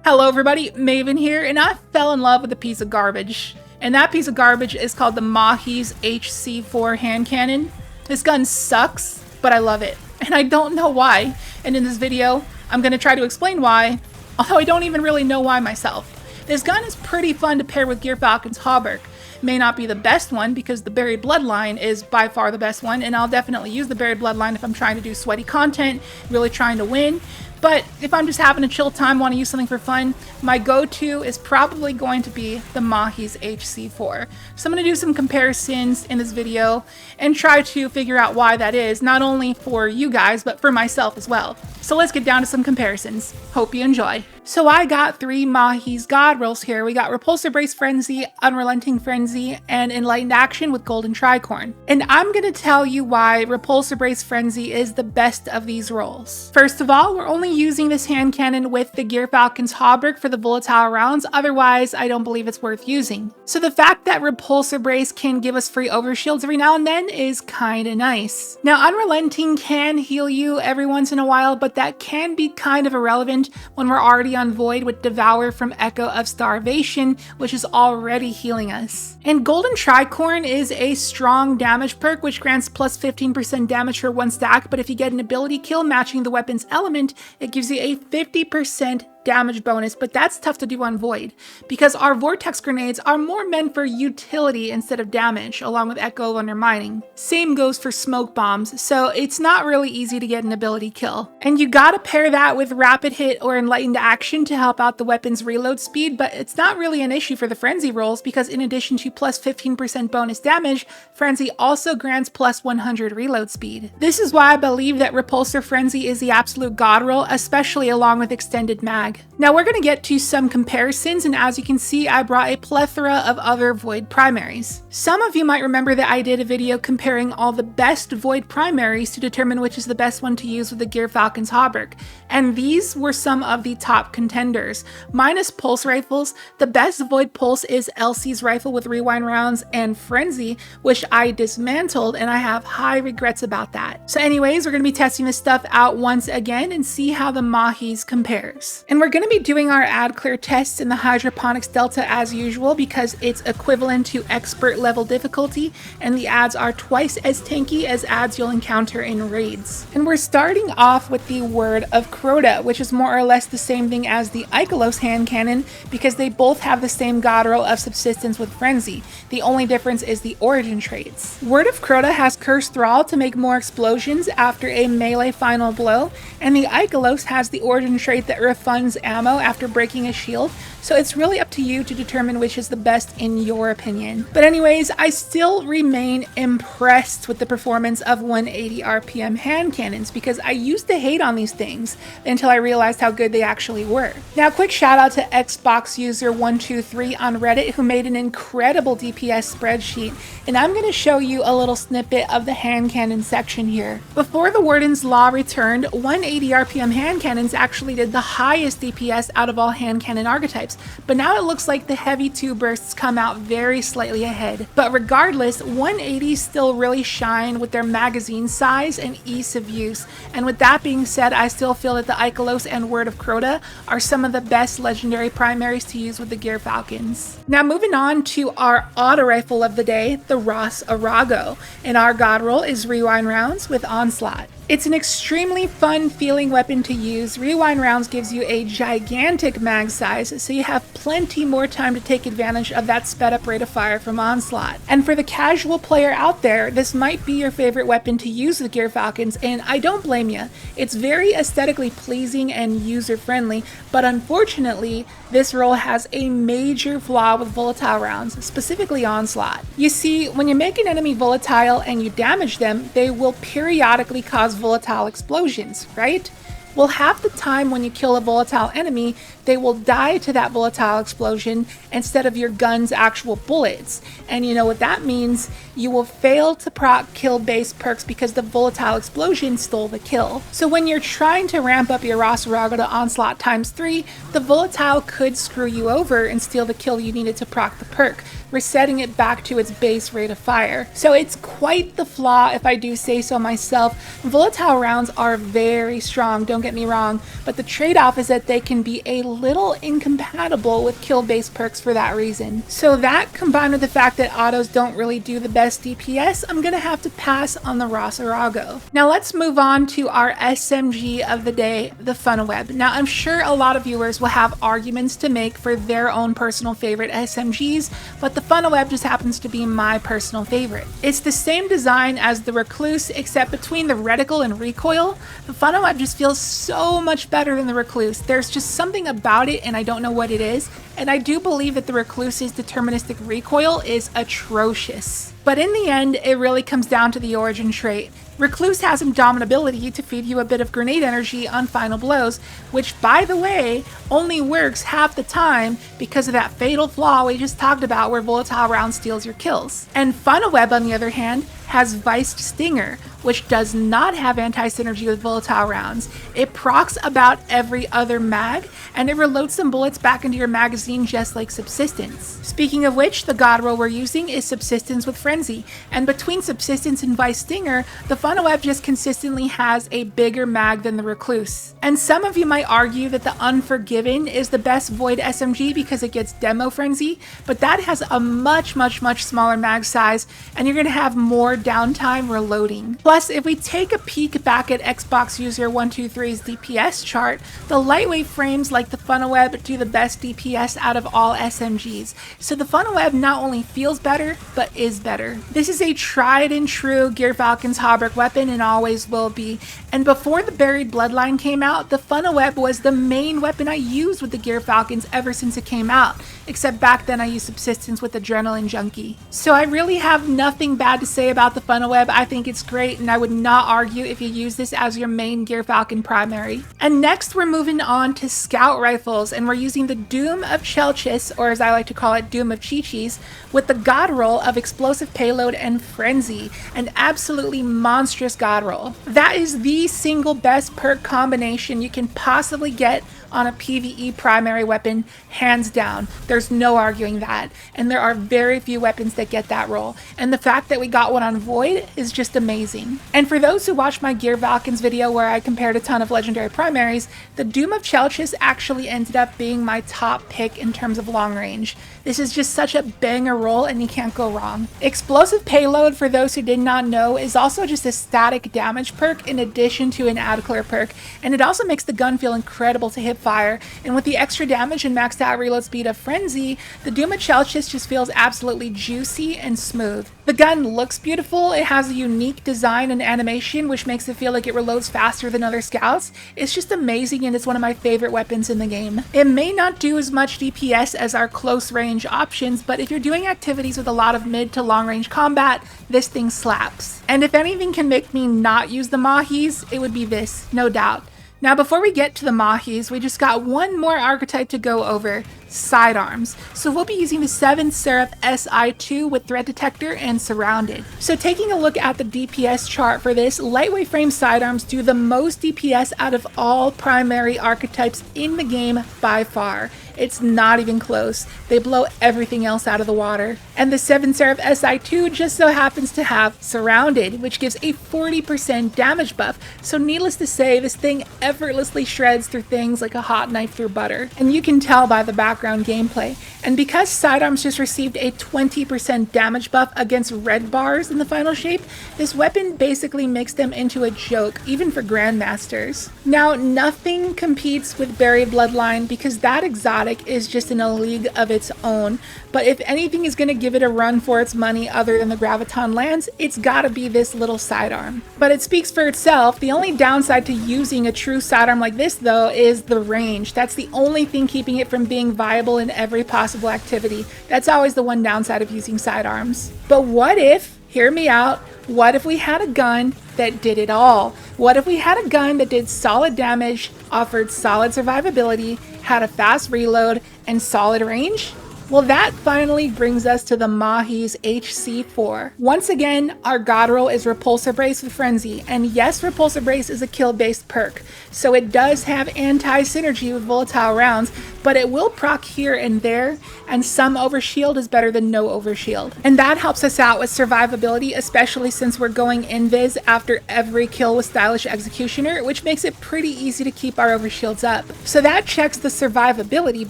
Hello everybody, Maven here, and I fell in love with a piece of garbage. And that piece of garbage is called the Maahes HC4 hand cannon. This gun sucks, but I love it. And I don't know why. And in this video, I'm going to try to explain why, although I don't even really know why myself. This gun is pretty fun to pair with Gyrfalcon's Hauberk. May not be the best one because the Buried Bloodline is by far the best one, and I'll definitely use the Buried Bloodline if I'm trying to do sweaty content, really trying to win. But if I'm just having a chill time, want to use something for fun, my go-to is probably going to be the Maahes HC4. So I'm going to do some comparisons in this video and try to figure out why that is, not only for you guys, but for myself as well. So let's get down to some comparisons. Hope you enjoy. So I got 3 Maahes God Rolls here. We got Repulsor Brace Frenzy, Unrelenting Frenzy, and Enlightened Action with Golden Tricorn. And I'm going to tell you why Repulsor Brace Frenzy is the best of these rolls. First of all, we're only using this hand cannon with the Gyrfalcon's Hauberk for the volatile rounds, otherwise I don't believe it's worth using. So the fact that Repulsor Brace can give us free overshields every now and then is kinda nice. Now Unrelenting can heal you every once in a while, but that can be kind of irrelevant when we're already on Void with Devour from Echo of Starvation, which is already healing us. And Golden Tricorn is a strong damage perk which grants plus 15% damage for 1 stack, but if you get an ability kill matching the weapon's element, it gives you a 50% damage bonus, but that's tough to do on Void because our Vortex grenades are more meant for utility instead of damage, along with Echo of Undermining. Same goes for smoke bombs, so it's not really easy to get an ability kill. And you gotta pair that with Rapid Hit or Enlightened Action to help out the weapon's reload speed, but it's not really an issue for the Frenzy rolls because in addition to plus 15% bonus damage, Frenzy also grants plus 100 reload speed. This is why I believe that Repulsor Frenzy is the absolute God roll, especially along with Extended Mag. Now we're going to get to some comparisons, and as you can see, I brought a plethora of other Void primaries. Some of you might remember that I did a video comparing all the best Void primaries to determine which is the best one to use with the Gyrfalcon's Hauberk, and these were some of the top contenders. Minus pulse rifles, the best Void pulse is Elsie's rifle with rewind rounds and Frenzy, which I dismantled, and I have high regrets about that. So anyways, we're going to be testing this stuff out once again and see how the Maahes compares. And we're going to be doing our ad clear tests in the Hydroponics Delta as usual because it's equivalent to expert level difficulty, and the ads are twice as tanky as ads you'll encounter in raids. And we're starting off with the Word of Crota, which is more or less the same thing as the Ikelos hand cannon because they both have the same God roll of subsistence with Frenzy. The only difference is the origin traits. Word of Crota has Cursed Thrall to make more explosions after a melee final blow, and the Ikelos has the origin trait that refunds ammo after breaking a shield, so it's really up to you to determine which is the best in your opinion. But anyways, I still remain impressed with the performance of 180 RPM hand cannons because I used to hate on these things until I realized how good they actually were. Now quick shout out to Xbox user 123 on Reddit who made an incredible DPS spreadsheet, and I'm going to show you a little snippet of the hand cannon section here. Before the Warden's Law returned, 180 RPM hand cannons actually did the highest DPS out of all hand cannon archetypes, but now it looks like the heavy 2 bursts come out very slightly ahead. But regardless, 180s still really shine with their magazine size and ease of use, and with that being said, I still feel that the Ikelos and Word of Crota are some of the best legendary primaries to use with the Gyrfalcons. Now moving on to our auto rifle of the day, the Ross Arago, and our God roll is Rewind Rounds with Onslaught. It's an extremely fun feeling weapon to use. Rewind Rounds gives you a gigantic mag size, so you have plenty more time to take advantage of that sped up rate of fire from Onslaught. And for the casual player out there, this might be your favorite weapon to use with Gyrfalcons, and I don't blame you. It's very aesthetically pleasing and user friendly, but unfortunately, this roll has a major flaw with volatile rounds, specifically Onslaught. You see, when you make an enemy volatile and you damage them, they will periodically cause volatile explosions, right? Well, half the time when you kill a volatile enemy, they will die to that volatile explosion instead of your gun's actual bullets. And you know what that means? You will fail to proc kill base perks because the volatile explosion stole the kill. So when you're trying to ramp up your Ross Arago to Onslaught ×3, the volatile could screw you over and steal the kill you needed to proc the perk, resetting it back to its base rate of fire. So it's quite the flaw if I do say so myself. Volatile rounds are very strong, don't don't get me wrong, but the trade-off is that they can be a little incompatible with kill-based perks for that reason. So that, combined with the fact that autos don't really do the best DPS, I'm gonna have to pass on the Rossarago. Now let's move on to our SMG of the day, the Funnel Web. Now I'm sure a lot of viewers will have arguments to make for their own personal favorite SMGs, but the Funnel Web just happens to be my personal favorite. It's the same design as the Recluse, except between the reticle and recoil, the Funnel Web just feels so much better than the Recluse. There's just something about it, and I don't know what it is, and I do believe that the Recluse's deterministic recoil is atrocious. But in the end, it really comes down to the origin trait. Recluse has indomitability to feed you a bit of grenade energy on final blows, which, by the way, only works half the time because of that fatal flaw we just talked about where volatile round steals your kills. And Funnel Web, on the other hand, has Viced Stinger, which does not have anti-synergy with volatile rounds. It procs about every other mag, and it reloads some bullets back into your magazine just like Subsistence. Speaking of which, the God Roll we're using is Subsistence with Frenzy, and between Subsistence and Viced Stinger, the Funnel Web just consistently has a bigger mag than the Recluse. And some of you might argue that the Unforgiven is the best Void SMG because it gets Demo Frenzy, but that has a much smaller mag size, and you're going to have more downtime reloading. Plus, if we take a peek back at Xbox User 123's DPS chart, the lightweight frames like the Funnel Web do the best DPS out of all SMGs. So the Funnel Web not only feels better, but is better. This is a tried and true Gyrfalcon's Hauberk weapon and always will be. And before the Buried Bloodline came out, the Funnel Web was the main weapon I used with the Gyrfalcons ever since it came out. Except back then I used Subsistence with Adrenaline Junkie. So I really have nothing bad to say about the Funnel Web. I think it's great, and I would not argue if you use this as your main Gyrfalcon primary. And next we're moving on to Scout Rifles, and we're using the Doom of Chelchis, or as I like to call it, Doom of Chi-Chis, with the God Roll of Explosive Payload and Frenzy, an absolutely monstrous God Roll. That is the single best perk combination you can possibly get on a PvE primary weapon, hands down. There's no arguing that. And there are very few weapons that get that roll. And the fact that we got one on Void is just amazing. And for those who watched my Gyrfalcons video where I compared a ton of legendary primaries, the Doom of Chelchis actually ended up being my top pick in terms of long range. This is just such a banger roll and you can't go wrong. Explosive Payload, for those who did not know, is also just a static damage perk in addition to an ad clear perk, and it also makes the gun feel incredible to hip fire, and with the extra damage and maxed out reload speed of Frenzy, the Doom of Chelchis just feels absolutely juicy and smooth. The gun looks beautiful, it has a unique design and animation which makes it feel like it reloads faster than other scouts. It's just amazing and it's one of my favorite weapons in the game. It may not do as much DPS as our close range options, but if you're doing activities with a lot of mid to long range combat, this thing slaps. And if anything can make me not use the Maahes, it would be this, no doubt. Now before we get to the Maahes, we just got one more archetype to go over, sidearms. So we'll be using the 7th Seraph SI2 with Threat Detector and Surrounded. So taking a look at the DPS chart for this, lightweight frame sidearms do the most DPS out of all primary archetypes in the game by far. It's not even close. They blow everything else out of the water. And the 7th Seraph SI2 just so happens to have Surrounded, which gives a 40% damage buff. So needless to say, this thing effortlessly shreds through things like a hot knife through butter. And you can tell by the background gameplay. And because sidearms just received a 20% damage buff against red bars in the final shape, this weapon basically makes them into a joke, even for grandmasters. Now, nothing competes with Buried Bloodline because that exotic is just in a league of its own, but if anything is going to give it a run for its money other than the Graviton lands, it's gotta be this little sidearm. But it speaks for itself. The only downside to using a true sidearm like this though is the range. That's the only thing keeping it from being viable in every possible activity. That's always the one downside of using sidearms. But what if, hear me out, what if we had a gun that did it all? What if we had a gun that did solid damage, offered solid survivability, had a fast reload, and solid range? Well, that finally brings us to the Maahes HC4. Once again, our God Roll is Repulsor Brace with Frenzy, and yes, Repulsor Brace is a kill-based perk, so it does have anti-synergy with volatile rounds, but it will proc here and there, and some overshield is better than no overshield. And that helps us out with survivability, especially since we're going invis after every kill with Stylish Executioner, which makes it pretty easy to keep our overshields up. So that checks the survivability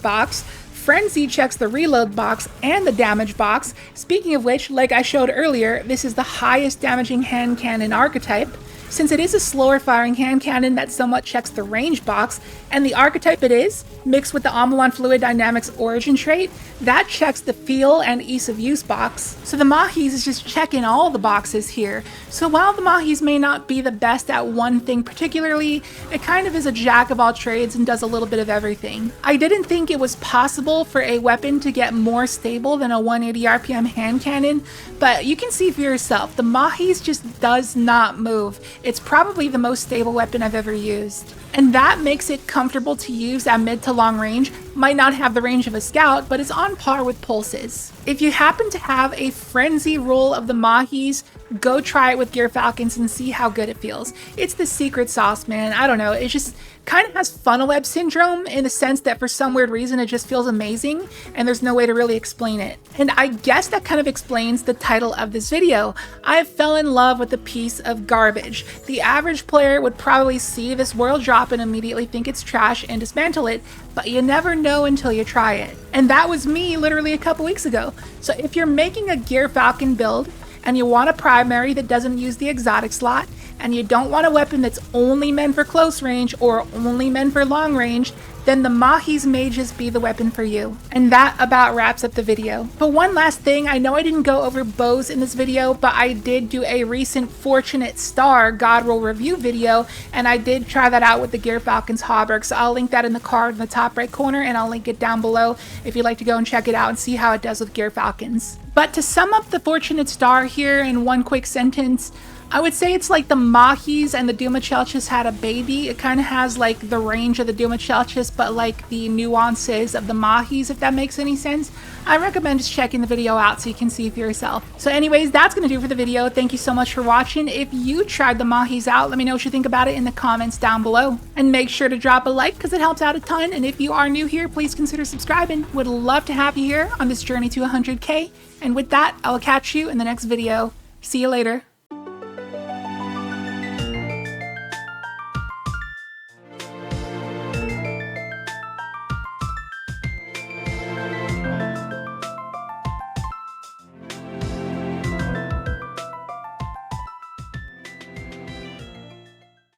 box. Frenzy checks the reload box and the damage box. Speaking of which, like I showed earlier, this is the highest damaging hand cannon archetype. Since it is a slower firing hand cannon that somewhat checks the range box, and the archetype it is, mixed with the Amalon Fluid Dynamics origin trait, that checks the feel and ease of use box. So the Maahes is just checking all the boxes here. So while the Maahes may not be the best at one thing particularly, it kind of is a jack of all trades and does a little bit of everything. I didn't think it was possible for a weapon to get more stable than a 180 RPM hand cannon, but you can see for yourself, the Maahes just does not move. It's probably the most stable weapon I've ever used. And that makes it comfortable to use at mid to long range. Might not have the range of a scout, but is on par with pulses. If you happen to have a frenzy roll of the Maahes, go try it with Gyrfalcons and see how good it feels. It's the secret sauce, man. I don't know, it just kind of has funnel web syndrome in the sense that for some weird reason it just feels amazing and there's no way to really explain it. And I guess that kind of explains the title of this video. I fell in love with a piece of garbage. The average player would probably see this world drop and immediately think it's trash and dismantle it, but you never know until you try it. And that was me literally a couple weeks ago. So if you're making a Gyrfalcon build and you want a primary that doesn't use the exotic slot, and you don't want a weapon that's only meant for close range or only meant for long range, then the Maahes may just be the weapon for you. And that about wraps up the video. But one last thing, I know I didn't go over bows in this video, but I did do a recent Fortunate Star God Roll review video, and I did try that out with the Gyrfalcon's Hauberk, so I'll link that in the card in the top right corner, and I'll link it down below if you'd like to go and check it out and see how it does with Gyrfalcons. But to sum up the Fortunate Star here in one quick sentence, I would say it's like the Maahes and the Dumachelchis had a baby. It kind of has like the range of the Dumachelchis, but like the nuances of the Maahes, if that makes any sense. I recommend just checking the video out so you can see for yourself. So anyways, that's going to do for the video. Thank you so much for watching. If you tried the Maahes out, let me know what you think about it in the comments down below. And make sure to drop a like because it helps out a ton. And if you are new here, please consider subscribing. Would love to have you here on this journey to 100K. And with that, I will catch you in the next video. See you later.